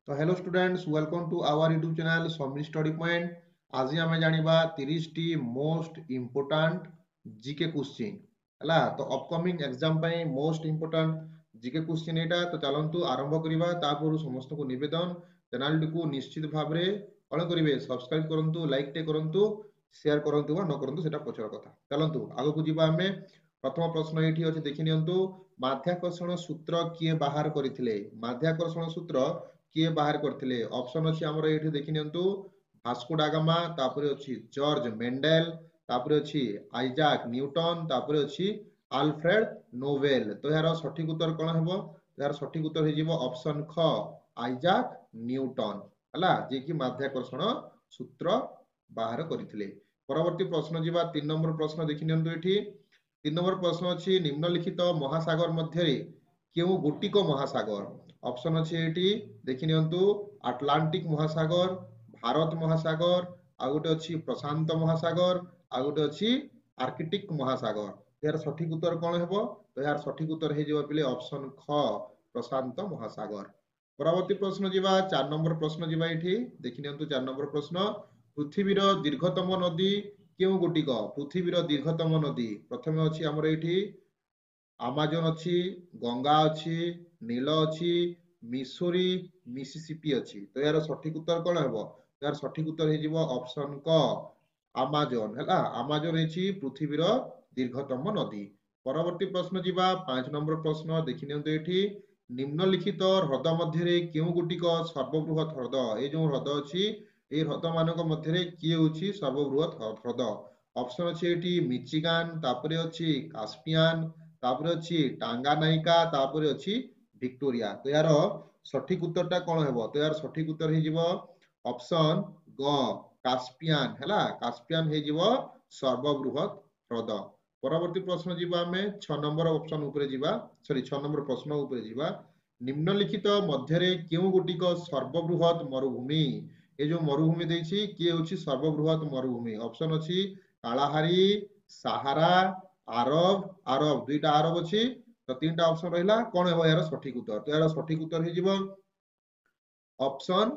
तो hello students, welcome to our YouTube channel Saumya study point. आज आम जाना 30 टी मोस्ट इम्पोर्टाट जीके क्वेश्चन है। तो upcoming exam most important GK question यहाँ। तो चलतु आरंभ करवा तापूर्व समस्त को निवेदन चैनल टी को निश्चित भाव में कौन करेंगे सब्सक्राइब करूँ, लाइक टे करूँ, शेयर करूँ न करूँ से पचर कथा। चलतु आग को जीवा आम। प्रथम प्रश्न ये अच्छे देखी नियंतु, माध्याकर्षण सूत्र किए बाहर करथिले? माध्याकर्षण सूत्र किए बाहर करथिले? ऑप्शन अछि हमर एठी देखि नियंतु, भास्को डा गामा, तापरे अछि जॉर्ज मेंडेल, तापरे अछि आइजैक न्यूटन, तापरे अछि अल्फ्रेड नोबेल। तो यार सठिक उत्तर कोन हेबो? यार सठिक उत्तर हे जिवो ऑप्शन ख आइजैक न्यूटन हला, जे कि माध्याकर्षण सूत्र बाहर करथिले। परवर्ती प्रश्न जीवा 3 नंबर प्रश्न देखि नियंतु एठी। 3 नंबर प्रश्न अछि, निम्नलिखित महासागर मध्य केउ गोटिक महासागर? ऑप्शन अछि एठी देखि नियंतु, अटलांटिक महासागर, भारत महासागर, आ गोटे अछि प्रशांत महासागर, आ गोटे अछि आर्कटिक महासागर। यार सठिक उत्तर कोन हेबो? तो यार सठिक उत्तर हे जेबो पिले ऑप्शन ख प्रशांत महासागर। परवर्ती प्रश्न जीवा 4 नंबर प्रश्न जीवा एठी देखि नियंतु 4 नंबर प्रश्न, पृथ्वीर दीर्घतम नदी केउ गोटिक? पृथ्वीर दीर्घतम नदी प्रथमे अछि हमर एठी अमेजन अछि, गंगा अछि, नील अछि, मिसोरी, मिसिसिपी अछि। तो यार सठिक उत्तर कोन हेबो? यार सठिक उत्तर हे जिवो ऑप्शन क अमेजन हैला। अमेजन अछि पृथ्वीर दीर्घतम नदी। परवर्ती प्रश्न जीवा 5 नंबर प्रश्न देखि नियंतु एठी, निम्नलिखित ह्रद मध्य केउ गोटिक सर्वबृहत ह्रद? ए जो ह्रद अछि ए ह्रद मानक मध्य किए होछि सर्वबृहत ह्रद? ऑप्शन अछि एठी मिचिगान, तापरे अछि कास्पियन, तापरे अछि टांगानाइका, तापरे अछि विक्टोरिया। तो यार सठिक उत्तरटा कोन हेबो? तो यार सठिक उत्तर हे जिवो ऑप्शन ग कास्पियन हैला। कास्पियन हे जिवो सर्वबृहत ह्रद। परवर्ती प्रश्न जीवा हमें 6 नंबर ऑप्शन ऊपर जीवा, सॉरी 6 नंबर प्रश्न ऊपर जीवा। निम्नलिखित मध्य केउ गोटिक सर्वबृहत मरुभूमि? ए जो मरुभूमि देछि किए होछि सर्वबृहत मरुभूमि? ऑप्शन अछि कालाहारी, सहारा, आरब, आरब दुईटा आरब अछि। तो तीनटा ऑप्शन रहिला, कोन हेबो यार सठिक उत्तर? तो यार सठिक उत्तर हे जिवो ऑप्शन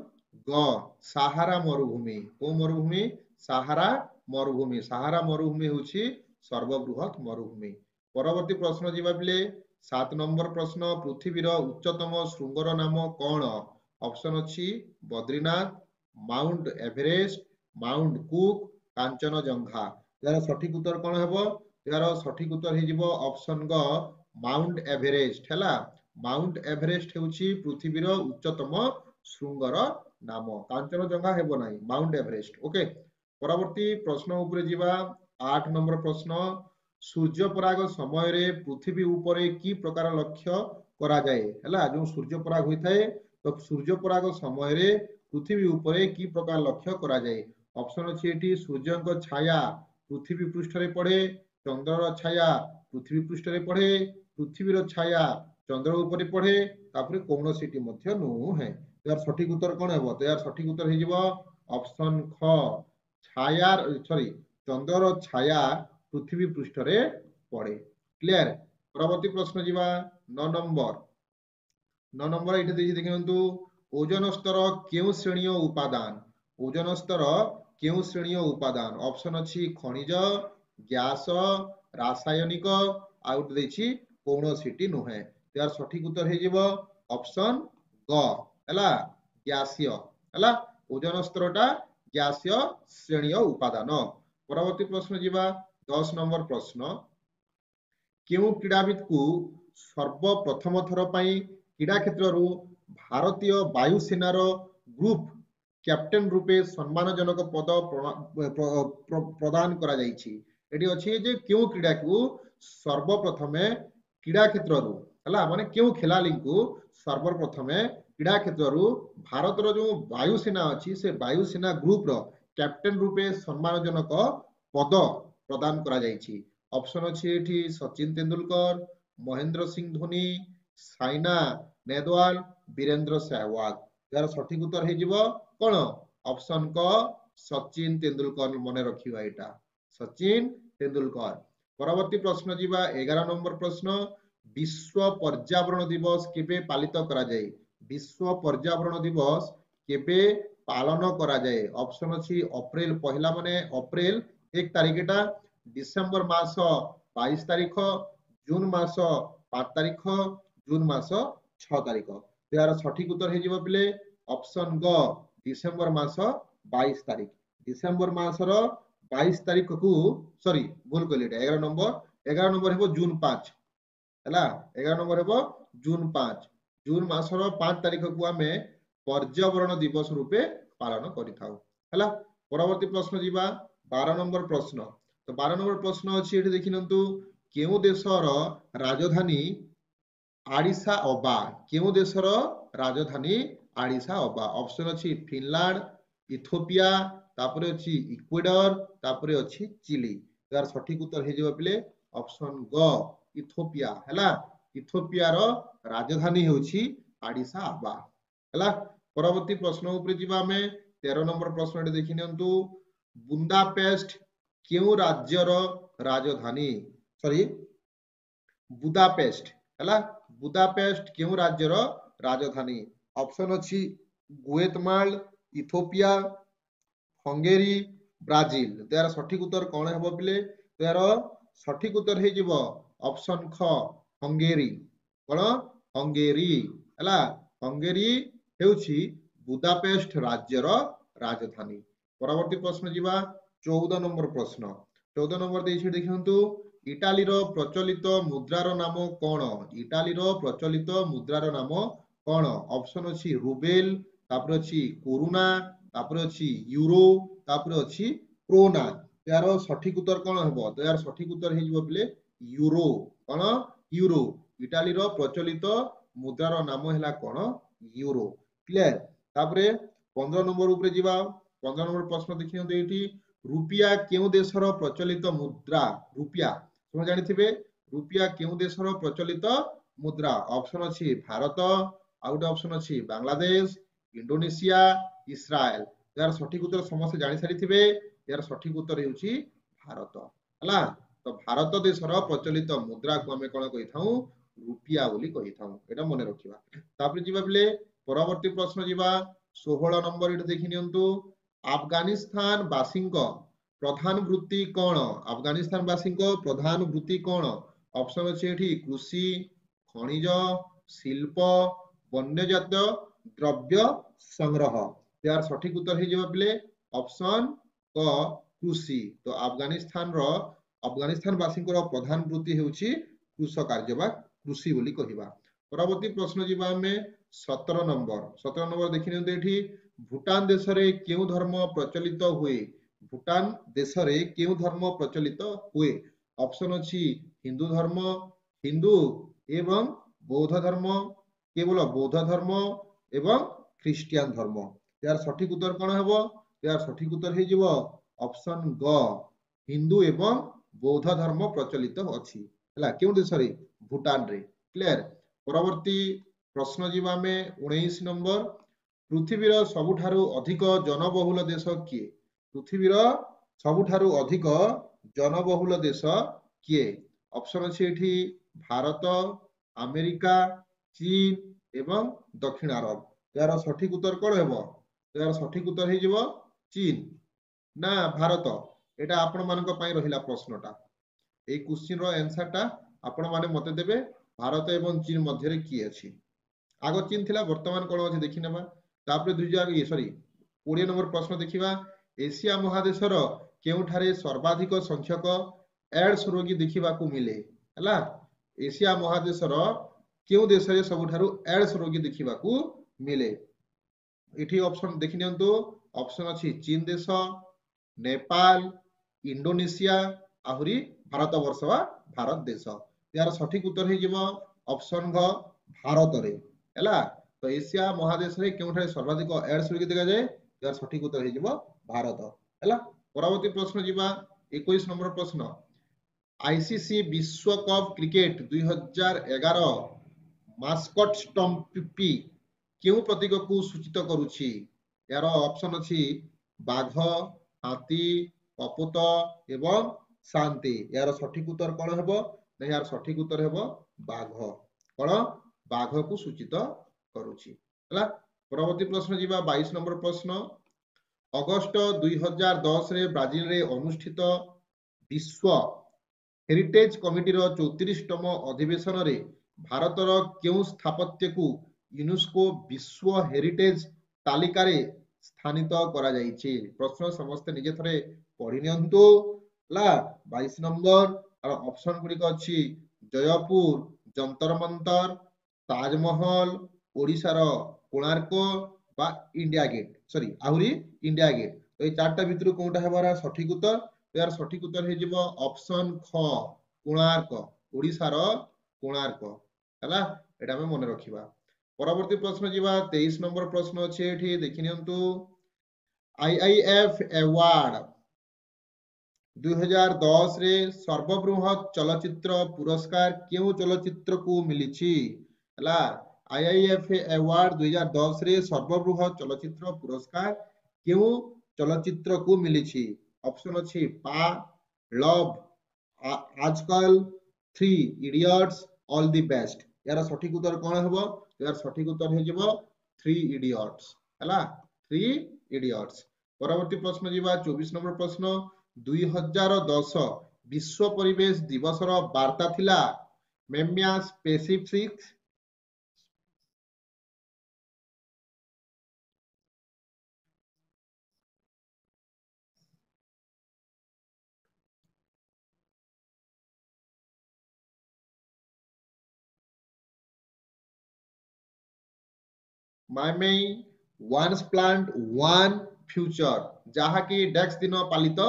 ग सहारा मरुभूमि। को मरुभूमि? सहारा मरुभूमि। सहारा मरुभूमि होछि सर्वबृहत मरुभूमि। परवर्ती प्रश्न जीवा पिले 7 नंबर प्रश्न, पृथ्वीर उच्चतम शृंगर नाम कोन? ऑप्शन अछि Badrinath, Mount Everest, Mount Cook, Kanchenjunga. यार सठिक उत्तर कोन हेबो? यार सठिक उत्तर हे जिवो ऑप्शन ग माउंट एवरेस्ट हैला। माउंट एवरेस्ट हेउछि पृथ्वीर उच्चतम शृंगर नाम। कांचनजंघा हेबो नाही, माउंट एवरेस्ट। ओके। परवर्ती प्रश्न ऊपर जीवा 8 नंबर प्रश्न, सूर्य पराग समय रे पृथ्वी ऊपर की प्रकार लक्ष्य करा जाए हैला? जो सूर्य पराग होइथाए तो सूर्य पराग समय रे पृथ्वी ऊपर की प्रकार लक्ष्य करा जाए? ऑप्शन अछि एठी सूर्यक छाया पृथ्वी पृष्ठ रे पड़े, चंद्रर छाया पृथ्वी पृष्ठ रे पड़े, पृथ्वीर छाया चंद्र ऊपर पड़े, तापरे कौनसीटी मध्य नुहे। यार सठिक उत्तर कोन हेबो? तो यार सठिक उत्तर हे जिवो ऑप्शन ख छाया, सॉरी चंद्रर छाया पृथ्वी पृष्ठ रे पड़े। क्लियर? परवर्ती प्रश्न जीवा 9 नंबर। 9 नंबर एठी देखि देखंतु, ओजोन स्तर केउ श्रेणीय उपादान? ओजोन स्तर केउ श्रेणीय उपादान? ऑप्शन अछि खनिज, गैस, रासायनिक, आउट देछि कौनसीटी नुहे। यार सठिक उत्तर हे जिवो ऑप्शन ग हैला गैसीय हैला। ओजोन स्तरटा गैसीय श्रेणीय उपादान। परवर्ती प्रश्न जीवा 10 नंबर प्रश्न, केउ क्रीड़ाविद को सर्वप्रथम थर पई क्रीड़ा क्षेत्र भारतीय वायुसेनार ग्रुप कैप्टेन रूपे सम्मानजनक पद प्रदान करा जाइछि? एटी अछि जे केउ क्रीड़ा को सर्वप्रथमे क्रीड़ा क्षेत्र हैला, माने केउ खेलाली को सर्वप्रथमे क्रीड़ा क्षेत्र भारतर जो वायुसेना अछि से वायुसेना ग्रुप रो कैप्टेन रूपे सम्मानजनक पद प्रदान करा जाइछि? ऑप्शन अछि एठी सचिन तेंदुलकर, महेंद्र सिंह धोनी, साइना नेहवाल, वीरेंद्र सहवाग। यार सठिक उत्तर हे जिवो कोन? ऑप्शन क सचिन तेंदुलकर। मने रखिबा एटा सचिन तेंदुलकर। परवर्ती प्रश्न जीवा 11 नंबर प्रश्न, विश्व पर्यावरण दिवस केबे पालित करा जाए? विश्व पर्यावरण दिवस केबे पालन करा जाए ऑप्शन अछि अप्रैल पहला माने अप्रैल 1 तारिख एटा डिसेंबर मास 22 तारिख जून मास 5 तारिख जून मास 6 तारिख यार सठिक उत्तर हे जिवो पिले ऑप्शन ग डिसेंबर मास 22 तारिख डिसेंबर मासर 22 तारिख को सॉरी भूल कली 11 नंबर हेबो जून 5 हला 11 नंबर हेबो जून 5 जून मासर 5 तारिख को आमे पर्यावरण दिवस रूपे पालन करिथाउ हला परवर्ती प्रश्न जीवा 12 नंबर प्रश्न तो 12 नंबर प्रश्न अछि एठी देखिनंतु केउ देशर राजधानी आडिसा अबा केउ देशर राजधानी आडिसा अबा ऑप्शन अछि फिनलैंड इथियोपिया तापरे अछि इक्वेडर तापरे अछि चिली यार सठिक उत्तर हे जेबा पिले ऑप्शन ग इथियोपिया हला इथियोपिया रो राजधानी होछि आडिसा अबा हला परवर्ती प्रश्न उपरे जिबा हमें 13 नंबर प्रश्न एटे देखि नियंतु बुंदापेस्ट केउ राज्यर राजधानी सॉरी बुदापेस्ट हला बुदापेस्ट केउ राज्यर राजधानी ऑप्शन अछि गुएतमाल इथियोपिया हंगेरी ब्राजिल यार सठिक उत्तर कौन हेबो पिले यार सठिक उत्तर हे जिवो ऑप्शन ख हंगेरी कोन हंगेरी हला हंगेरी हेउछि बुदापेस्ट राज्यर राजधानी परवर्ती प्रश्न जिबा 14 नंबर प्रश्न 14 नंबर देछि देखंतु इटाली रो प्रचलित मुद्रार नाम कोन इटाली रो प्रचलित मुद्रार नाम कोन ऑप्शन अछि रूबेल तापर अछि कोरोना तापर अछि यूरो तापर अछि क्रोना यार सठिक उत्तर कोन हेबो तो यार सठिक उत्तर हे जिवो पिले यूरो कोन यूरो इटाली रो प्रचलित मुद्रार नाम हैला कोन यूरो क्लियर तापरे 15 नंबर ऊपर जिबा 15 नंबर प्रश्न देखियो एठी रुपिया केउ देशर प्रचलित मुद्रा रुपिया तुम जानि थिबे रुपिया केउ देशर प्रचलित मुद्रा ऑप्शन अछि भारत आउट ऑप्शन अछि बांग्लादेश इंडोनेशिया इस्राएल यार सठिक उत्तर समस्त जानि सारि थिबे यार सठिक उत्तर हेउछि भारत हला तो भारत देशर प्रचलित मुद्रा को हमें कोन कहिथाउ रुपिया बोली कहिथाउ एटा मने रखिबा तापर जिबा बिले परवर्ती प्रश्न जिबा 16 नंबर इट देखि नियंतु अफगानिस्तान बासिंको प्रधान वृत्ति कोन अफगानिस्तान बासिंको प्रधान वृत्ति कोन ऑप्शन अछि एठी कृषि खनिज शिल्प वन्यजात द्रव्य संग्रह यार सठिक उत्तर हे जेबा पिले ऑप्शन क कृषि तो अफगानिस्तान बासिंको प्रधान वृत्ति हेउछि कृषि कार्य बा कृषि बोली कहिबा परवर्ती प्रश्न जिबा हमें 17 नंबर देखि नियंतु एठी भूटान देश रे केउ धर्म प्रचलित हुए भूटान देश रे केउ धर्म प्रचलित हुए ऑप्शन अछि हिंदू धर्म हिंदू एवं बौद्ध धर्म केवल बौद्ध धर्म एवं ख्रिस्टियन धर्म यार सठिक उत्तर कोन हेबो यार सठिक उत्तर हे जिवो ऑप्शन ग हिंदू एवं बौद्ध धर्म प्रचलित अछि हला केउ देश रे भूटान रे क्लियर परवर्ती प्रश्न जिबा में 19 नंबर पृथ्वीर सबुठारु अधिक जनबहुल देश किए पृथ्वीर सबुठारु अधिक जनबहुल देश किए ऑप्शन अछि एठी भारत अमेरिका चीन एवं दक्षिण अरब यार सठिक उत्तर कोन हेबो यार सठिक उत्तर हे जिवो चीन ना भारत एटा आपण मानक पई रहिला प्रश्नटा ए क्वेश्चन रो आंसर टा आपण माने मते देबे भारत एवं चीन मध्य रे की अछि आगो चीन थिला वर्तमान कोन अछि देखि नेबा तापर 2000 सॉरी 20 नंबर प्रश्न देखिबा एशिया महादेशर केउठारे सर्वाधिक संख्यक एड्स रोगी देखिबा को मिले हला एशिया महादेशर केउ देश रे सबुठारु एड्स रोगी देखिबा को मिले एठी ऑप्शन देखि नियंतु ऑप्शन अछि चीन देश नेपाल इंडोनेशिया आहुरी भारत वर्ष वा भारत देश यार सठिक उत्तर हे जिवो ऑप्शन घ भारत रे हला तो एशिया महादेश रे केउठारे सर्वाधिक एड्स रोगी देखा जाय यार सठिक उत्तर हे जिवो भारत हला परवर्ती प्रश्न जिबा 21 नंबर प्रश्न आईसीसी विश्व कप क्रिकेट 2011 मास्कट स्टम्पी केउ प्रतीक को सूचित करूछि यार ऑप्शन अछि बाघ हाथी कपोत एवं शांति यार सठिक उत्तर कोन हेबो यार सठिक उत्तर हेबो बाघ कोन बाघ को सूचित करूछि हला परवर्ती प्रश्न जीवा 22 नंबर प्रश्न अगस्त 2010 रे ब्राजिल रे अनुष्ठित विश्व हेरिटेज कमिटी 34तम अधिवेशन रे भारतर केउ स्थापत्य को यूनेस्को विश्व हेरिटेज तालिका रे स्थानित करा जाइछि प्रश्न समस्त निजे थरे पढ़ी नियंतु ला 22 नंबर और ऑप्शन गुड़िक अछि जयपुर जंतर मंतर ताजमहल ओडिशार कोणार्क बा इंडिया गेट सॉरी आहुरी इंडिया गेट तो ये चारटा भितर कोनटा हेबार सठिक उत्तर तो यार सठिक उत्तर हे जिवो ऑप्शन ख कोणार्क ओडिशार कोणार्क हला एटा हम मन रखिबा परवर्ती प्रश्न जीवा 23 नंबर प्रश्न अछि एठी देखि नियंतु आईआईएफ अवार्ड 2010 रे सर्वबृहत चलचित्र पुरस्कार केउ चलचित्र को मिलिछि हला आईआईएफ अवार्ड 2010 रे सर्वबृहत चलचित्र पुरस्कार केउ चलचित्र को मिलिछि ऑप्शन अछि पा लव आजकल 3 इडियट्स ऑल द बेस्ट यार सठिक उत्तर कोन हेबो यार सठिक उत्तर हे जिवो 3 इडियट्स हला 3 इडियट्स परवर्ती प्रश्न जीवा 24 नंबर प्रश्न 2010 विश्व परिवेश दिवस रो वार्ता थिला मेम्या स्पेसिफिक माय मई वन्स प्लांट वन फ्यूचर जहा कि डेक्स दिन पालित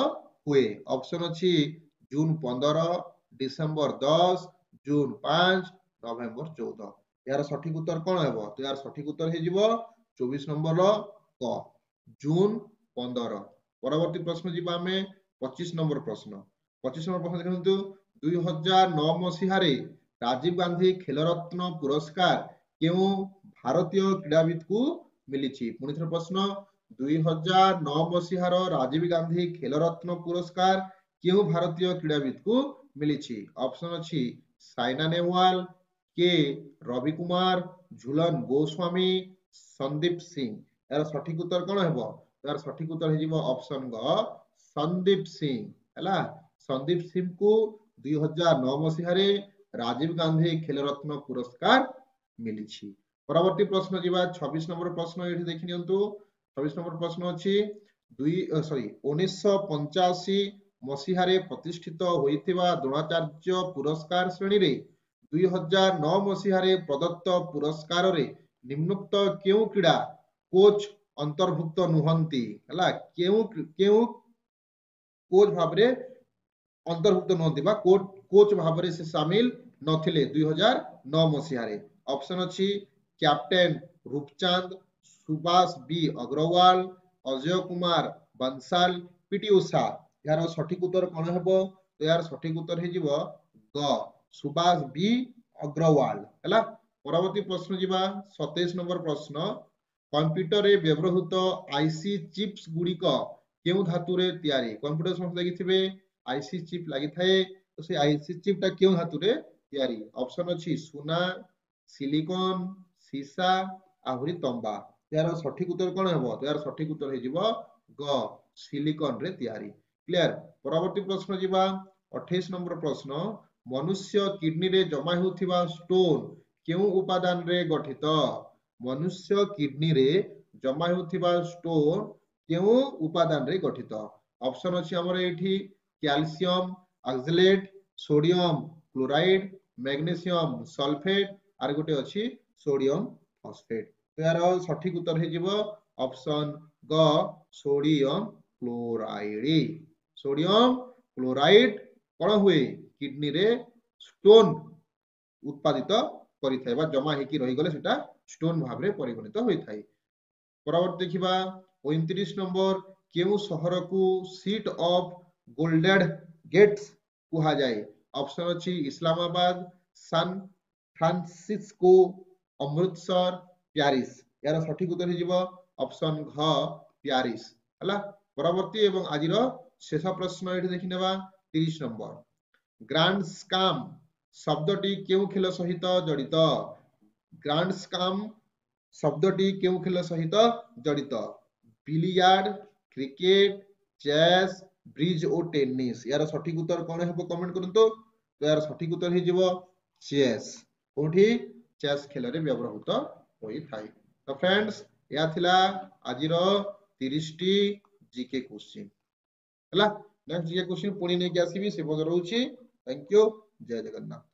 हुए ऑप्शन अछि जून 15 डिसेंबर 10 जून 5 नवेम्बर 14 यार सठिक उत्तर कोन हेबो तो यार सठिक उत्तर हे जिवो 24 नंबर रो क जून 15 परवर्ती प्रश्न जीवा में 25 नंबर प्रश्न 25 नंबर प्रश्न देखंतु 2009 मसीहा रे राजीव गांधी खेल रत्न पुरस्कार केउ भारतीय क्रीड़ाविद को मिली पुणी थर प्रश्न 2009 मसीहार राजीव गांधी खेल रत्न पुरस्कार केउ भारतीय क्रीड़ाविद को मिली ऑप्शन अछि साइना नेहवाल के रवि कुमार झूलन गोस्वामी संदीप सिंह यार सठिक उत्तर कोन हेबो यार सठिक उत्तर हे ऑप्शन ग संदीप सिंह हला संदीप सिंह को 2009 मसीहा रे राजीव गांधी खेल रत्न पुरस्कार मिली परवर्ती प्रश्न जीवा 26 नंबर प्रश्न ये देखि नियंतु 26 नंबर प्रश्न अछि 1985 मसीहा रे प्रतिष्ठित होइथिबा द्रोणाचार्य पुरस्कार श्रेणी रे 2009 मसीहा रे प्रदत्त पुरस्कार रे निम्नोक्त केउ क्रीड़ा कोच अंतर्भुक्त नुहंती हला केउ केउ कोच भाबरे अंतर्भुक्त नुहंती बा कोच भाबरे से शामिल नथिले 2009 मसीहा रे ऑप्शन अछि captain Roopchand Subhash B Agarwal Ajay Kumar Bansal PT Usha यार सठिक उत्तर कोन हेबो तो यार सठिक उत्तर हे जिवो ग सुभाष बी अग्रवाल हला परवर्ती प्रश्न जीवा 27 नंबर प्रश्न कंप्यूटर रे व्यवहृत आईसी चिप्स गुड़िक केउ धातु रे तयारी कंप्यूटर समस्त लागिथिबे आईसी चिप लागि थाए तो से आईसी चिप ता केउ धातु रे तयारी ऑप्शन अछि सोना सिलिकॉन सीसा आहुरी तंबा यार सठिक उत्तर कोन हेबो तो यार सठिक उत्तर हे जिवो ग सिलिकॉन रे तयारी क्लियर परवर्ती प्रश्न जीवा 28 नंबर प्रश्न मनुष्य किडनी रे जमा होउथिबा स्टोन केउ उपादान रे गठित मनुष्य किडनी रे जमा होउथिबा स्टोन केउ उपादान रे गठित ऑप्शन अछि हमर एठी calcium oxalate sodium chloride magnesium sulphate आर गोटे अछि सोडियम फॉस्फेट तो यार सठिक उत्तर हे जिवो ऑप्शन ग सोडियम क्लोराइड कोन हुए किडनी रे स्टोन उत्पादित करिथाय बा जमा हेकी रहि गले सेटा स्टोन भाबरे परिगणित होइथाय परवर्ती देखिबा 29 नंबर केउ शहर को सीट ऑफ गोल्डन गेट्स कुहा जाय ऑप्शन अछि Islamabad San Francisco Amritsar Paris यार सठिक उत्तर हे ऑप्शन घ प्यारिस हला परवर्ती एवं आजिर शेष प्रश्न एठी देखि नेबा 30 नंबर ग्रांड स्काम शब्दटी केउ खेल सहित जड़ित ग्रांड स्काम शब्दटी केउ खेल सहित जड़ित बिलियार्ड क्रिकेट चेस ब्रिज और टेनिस यार सठिक उत्तर कौन है कमेंट करंतो तो यार सठिक उत्तर ही जीवो चेस कोठी चेस खेल रे व्यवहृत होई थाई तो फ्रेंड्स या थिला आजिरो 30 टी जीके क्वेश्चन हला नेक्स्ट जीके क्वेश्चन पुणी नै के आसीबी से बग रहउची थैंक यू जय जगन्नाथ।